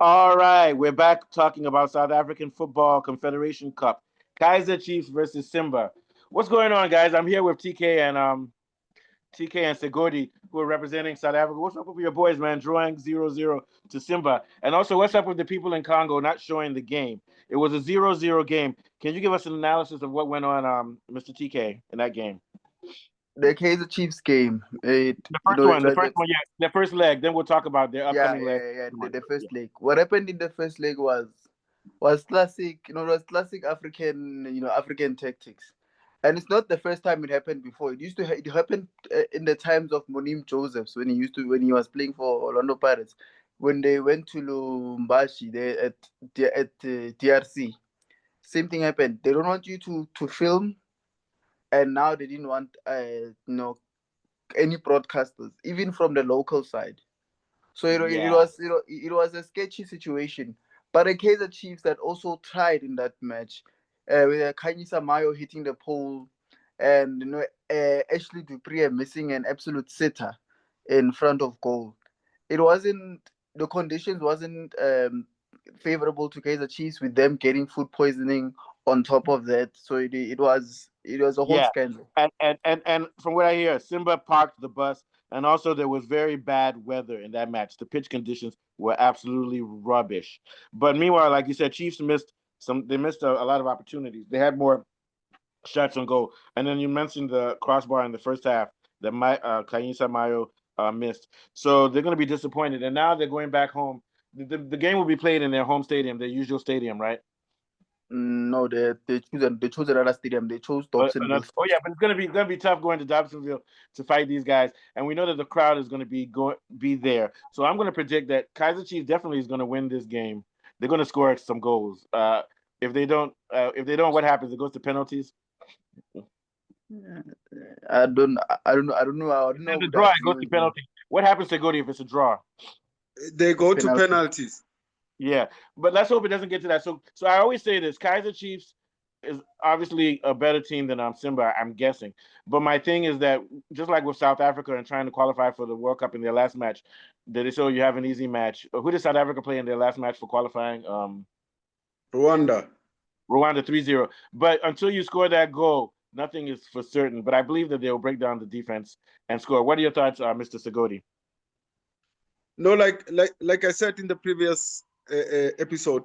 All right, we're back talking about South African football Confederation Cup. Kaizer Chiefs versus Simba. What's going on, guys? I'm here with TK and Segodi, who are representing South Africa. What's up with your boys, man? Drawing 0-0 to Simba. And also, what's up with the people in Congo not showing the game? It was a 0-0 game. Can you give us an analysis of what went on, Mr. TK, in that game? The Kaizer Chiefs game. The first one, yeah, the first leg. Then we'll talk about their yeah, upcoming leg. yeah, yeah. The first leg. What happened in the first leg was classic. It was classic African, African tactics. And it's not the first time it happened before. It happened in the times of Monim Josephs when he was playing for Orlando Pirates, when they went to Lubumbashi there at DRC. Same thing happened. They don't want you to film, and now they didn't want any broadcasters, even from the local side. So it Yeah. was it was a sketchy situation. But the Kaizer Chiefs that also tried in that match, with Kaiser Mayo hitting the pole, and Ashley Dupree missing an absolute sitter in front of goal. It wasn't The conditions wasn't favorable to Kaizer Chiefs, with them getting food poisoning on top of that. So it was a whole Yeah, scandal. and from what I hear, Simba parked the bus, and also there was very bad weather in that match. The pitch conditions were absolutely rubbish. But meanwhile, like you said, Chiefs missed some. They missed a lot of opportunities. They had more shots on goal, and then you mentioned the crossbar in the first half that Kainsa Mayo missed. So they're going to be disappointed, and now they're going back home. The game will be played in their home stadium, their usual stadium, right? No, they chose another stadium. They chose Dobsonville. Oh yeah, but it's gonna be tough going to Dobsonville to fight these guys, and we know that the crowd is gonna be there. So I'm gonna predict that Kaiser Chiefs definitely is gonna win this game. They're gonna score some goals. If they don't, what happens? It goes to penalties. I don't know. I don't If know. I there's a would draw, it agree goes to with you. penalties. What happens to Goody if it's a draw? They It's go to penalty. penalties. Yeah, but let's hope it doesn't get to that. So I always say this: Kaiser Chiefs is obviously a better team than Simba, I'm guessing. But my thing is that just like with South Africa and trying to qualify for the World Cup in their last match, did it show you have an easy match? Who did South Africa play in their last match for qualifying? Rwanda. Rwanda 3-0. But until you score that goal, nothing is for certain. But I believe that they'll break down the defense and score. What are your thoughts, Mr. Segodi? No, like I said in the previous episode,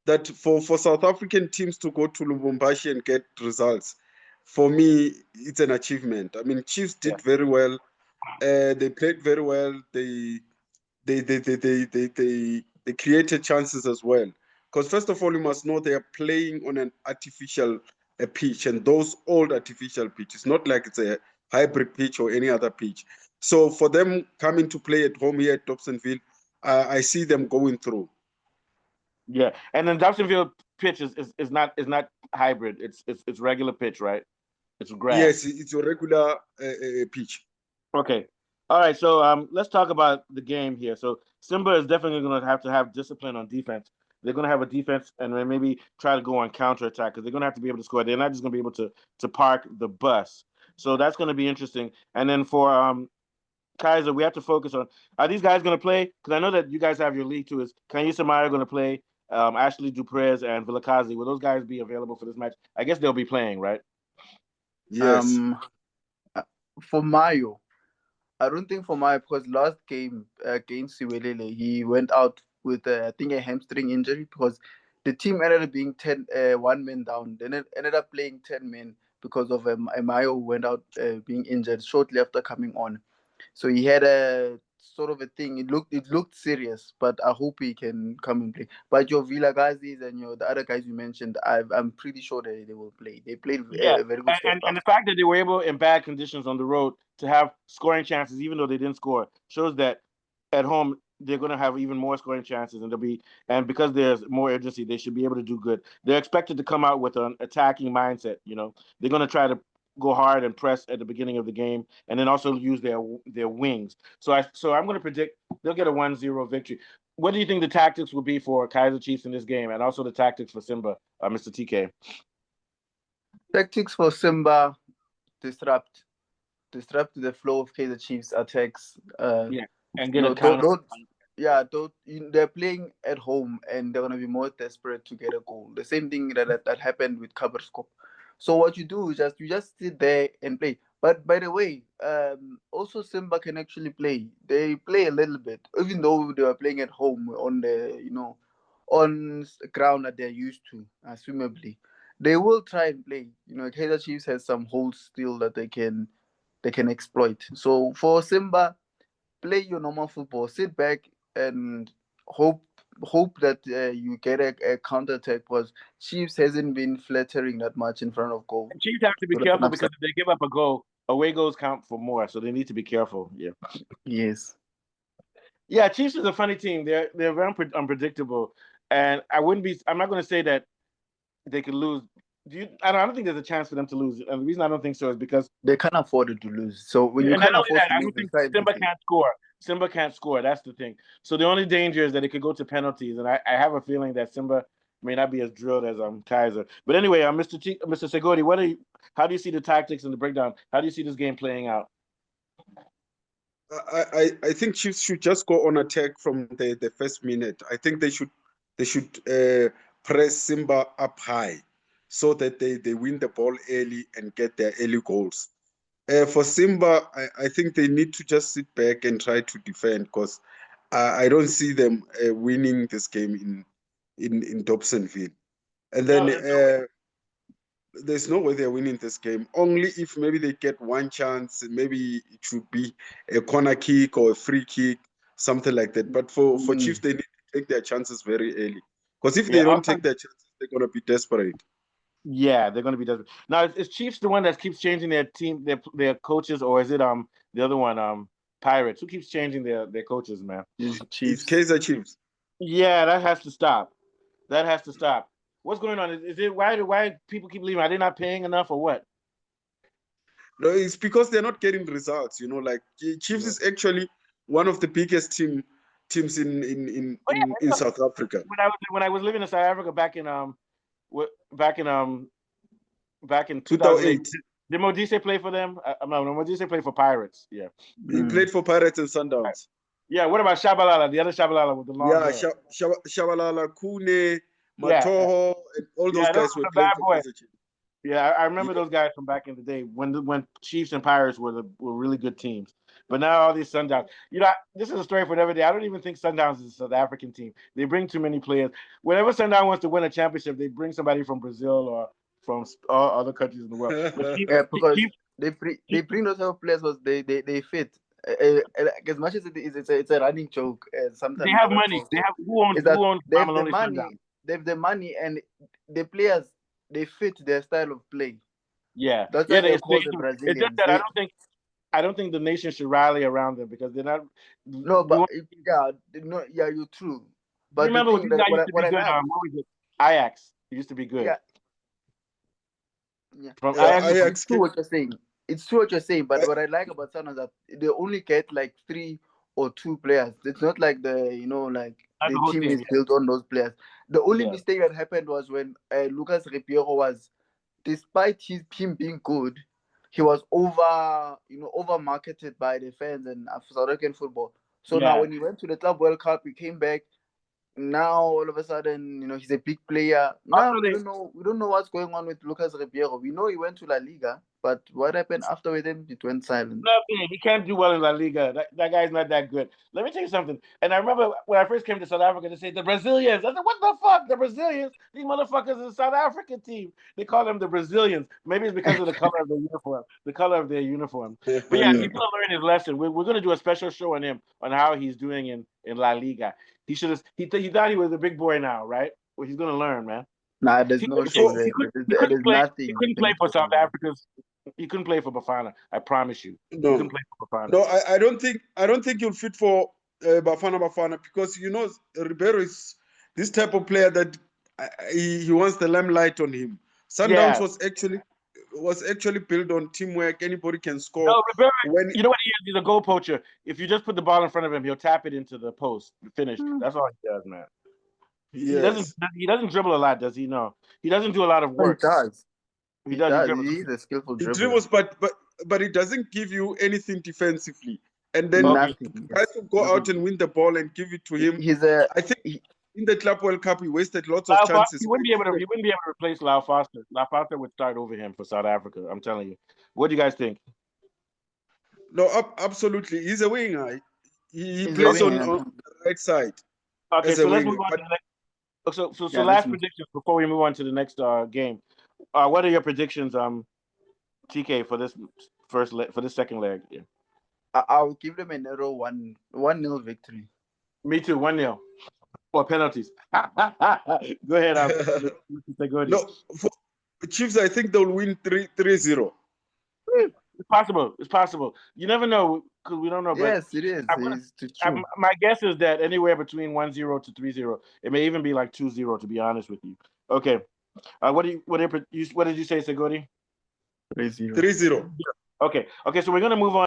that for South African teams to go to Lubumbashi and get results, for me, it's an achievement. I mean, Chiefs Yeah. did very well. They played very well. They created chances as well. Because first of all, you must know they are playing on an artificial pitch, and those old artificial pitches, not like it's a hybrid pitch or any other pitch. So for them coming to play at home here at Dobsonville, I see them going through. Yeah, and then Dobsonville pitch is not hybrid. It's regular pitch, right? It's Yes, grass. it's a regular pitch. Okay. All right. So let's talk about the game here. So Simba is definitely going to have discipline on defense. They're going to have a defense and then maybe try to go on counterattack because they're going to have to be able to score. They're not just going to be able to park the bus. So that's going to be interesting. And then for Kaiser, we have to focus on, are these guys going to play? Because I know that you guys have your league too. Is Kanyisa Maya going to play? Ashley Duprez and Vilakazi, will those guys be available for this match? I guess they'll be playing, right? Yes. Um, for Mayo, I don't think for Mayo, because last game against Siwelele, he went out with I think a hamstring injury, because the team ended up being 1 man down. Then it ended up playing 10 men because of a Mayo who went out being injured shortly after coming on. So he had a sort of a thing. It looked serious, but I hope he can come and play. But your Villa guys and the other guys you mentioned, I'm pretty sure they will play. They played Yeah, a very good and, first and half. and the fact that they were able in bad conditions on the road to have scoring chances, even though they didn't score, shows that at home they're going to have even more scoring chances, and because there's more urgency, they should be able to do good. They're expected to come out with an attacking mindset. They're going to try to go hard and press at the beginning of the game, and then also use their wings. So I'm going to predict they'll get a 1-0 victory. What do you think the tactics will be for Kaiser Chiefs in this game, and also the tactics for Simba, Mr. TK? Tactics for Simba: disrupt the flow of Kaizer Chiefs attacks. Yeah, and You get a know, counter. yeah, they're playing at home and they're gonna be more desperate to get a goal. The same thing that happened with Kaizer Cup. So what you do is just sit there and play. But by the way, also Simba can actually play. They play a little bit, even though they are playing at home on the ground that they're used to, assumably. They will try and play. Kaizer Chiefs has some holes still that they can exploit. So for Simba, play your normal football, sit back and hope that you get a counter attack, because Chiefs hasn't been flattering that much in front of goal. Chiefs have to be So that's an careful because upside. if they give up a goal, away goals count for more, so they need to be careful. Yeah. Yes. Yeah, Chiefs is a funny team. They're very unpredictable, and I'm not going to say that they could lose. I don't think there's a chance for them to lose. And the reason I don't think so is because, They can't afford it to lose. So when you and not can't only afford that, to I lose, don't they think try and Simba play. can't score. Simba can't score. That's the thing. So the only danger is that it could go to penalties, and I have a feeling that Simba may not be as drilled as Kaizer. But anyway, Mr. Segodi, how do you see the tactics and the breakdown? How do you see this game playing out? I think Chiefs should just go on attack from the first minute. I think they should press Simba up high so that they win the ball early and get their early goals. For Simba, I think they need to just sit back and try to defend, because I don't see them winning this game in Dobsonville. And then No, there's no way they're winning this game. Only if maybe they get one chance, maybe it should be a corner kick or a free kick, something like that. But for Chiefs, Mm. they need to take their chances very early. Because if they yeah, don't take their chances, they're gonna be desperate. yeah, they're going to be desperate. Now, is Chiefs the one that keeps changing their team, their coaches, or is it the other one, Pirates? Who keeps changing their coaches, man? These It's Chiefs. Kaizer Chiefs. Yeah, that has to stop. That has to stop. What's going on? Is it why people keep leaving? Are they not paying enough or what? No, it's because they're not getting results. Like Chiefs Yeah. is actually one of the biggest teams in in in Oh in, in yeah, South Africa. when I was living in South Africa back in back in 2008, 2008, did Modise play for them? No, Modise played for Pirates. Yeah, he Mm. played for Pirates and Sundowns. yeah. What about Shabalala? The other Shabalala with the long Yeah, hair. Shabalala, Kune, Yeah, Matoho, and all those yeah. Those guys were were the playing bad for boys. Kaizer Chiefs. Yeah, I remember Yeah. those guys from back in the day when Chiefs and Pirates were really good teams. But now all these Sundowns, this is a story for another day. I don't even think Sundowns is a South African team. They bring too many players. Whenever Sundown wants to win a championship, they bring somebody from Brazil or from all other countries in the world. But Yeah, because Chiefs, they bring those type of players because they fit. Like, as much as it is, it's a running joke. they Sometimes have around money. They also have who owns is who that owns they have the Mamelodi money, Sundowns. and the players they fit their style of play. Yeah, That's yeah. why They, they're it's, they, called the it's just Brazilians. that I don't think the nation should rally around them because they're not. No, We but want, yeah, no, yeah, you're true. you But the remember when thing these that guys used to what be I good? like, What was it? Ajax. It used to be good. yeah, yeah, From Yeah, Ajax. it's Ajax. true what you're saying. It's true what you're saying. But I- what I like about Sun is that they only get like 3 or 2 players. It's not like like Not the the whole team team. is built on those players. The only Yeah. mistake that happened was when Lucas Ribeiro was, despite him being good, he was over marketed by the fans and South African football. So now Yeah. when he went to the Club World Cup, he came back. Now all of a sudden, he's a big player. Now Also, we don't know what's going on with Lucas Ribeiro. We know he went to La Liga, but what happened after with him? It went silent. nothing. He can't do well in La Liga. That guy's not that good. Let me tell you something. And I remember when I first came to South Africa, they said the Brazilians. I said, what the fuck? The Brazilians? These motherfuckers is a South African team. They call them the Brazilians. Maybe it's because of the color of the uniform. The color of their uniform. But yeah, he's Mm. gonna learn his lesson. We're gonna do a special show on him on how he's doing in La Liga. He should have. He thought he was a big boy now, right? Well, he's gonna learn, man. Nah, there's He no couldn't, show for there. he couldn't There's play. He nothing you couldn't can play for show South there. Africa's. He couldn't play for Bafana. I promise you. He couldn't no, play for Bafana. no, I don't think you'll fit for Bafana because Ribeiro is this type of player that he wants the limelight on him. Sundowns Yeah. was actually built on teamwork. Anybody can score. No, Rivera, When you know what he is? He's a goal poacher. If you just put the ball in front of him, he'll tap it into the post. Finish. Hmm. That's all he does, man. He doesn't. Yes, He doesn't dribble a lot, does he? No. He doesn't do a lot of No, he work. does. He He does. He does. dribbles. He's a skillful he dribbler. dribbles, but it doesn't give you anything defensively. and then Nothing. guys will go out and win the ball and give it to him. I think in the Club World Cup he wasted lots of chances. He wouldn't be able to replace Lau Foster. Lau Foster would start over him for South Africa. I'm telling you. What do you guys think? No, absolutely. He's a winger. He plays on the right side. Okay, so let's move on to the next. So last predictions before we move on to the next game. What are your predictions, TK, for this second leg? Yeah. I'll give them a narrow 1-0 victory. Me too, 1-0. Or penalties. Go ahead, No, for Chiefs, I think they'll win 3-0. It's possible. You never know because we don't know. But yes, it is. My guess is that anywhere between 1-0 to 3-0. It may even be like 2-0. To be honest with you. Okay. What did you say, Segodi? 3-0. 3-0. Okay. So we're gonna move on.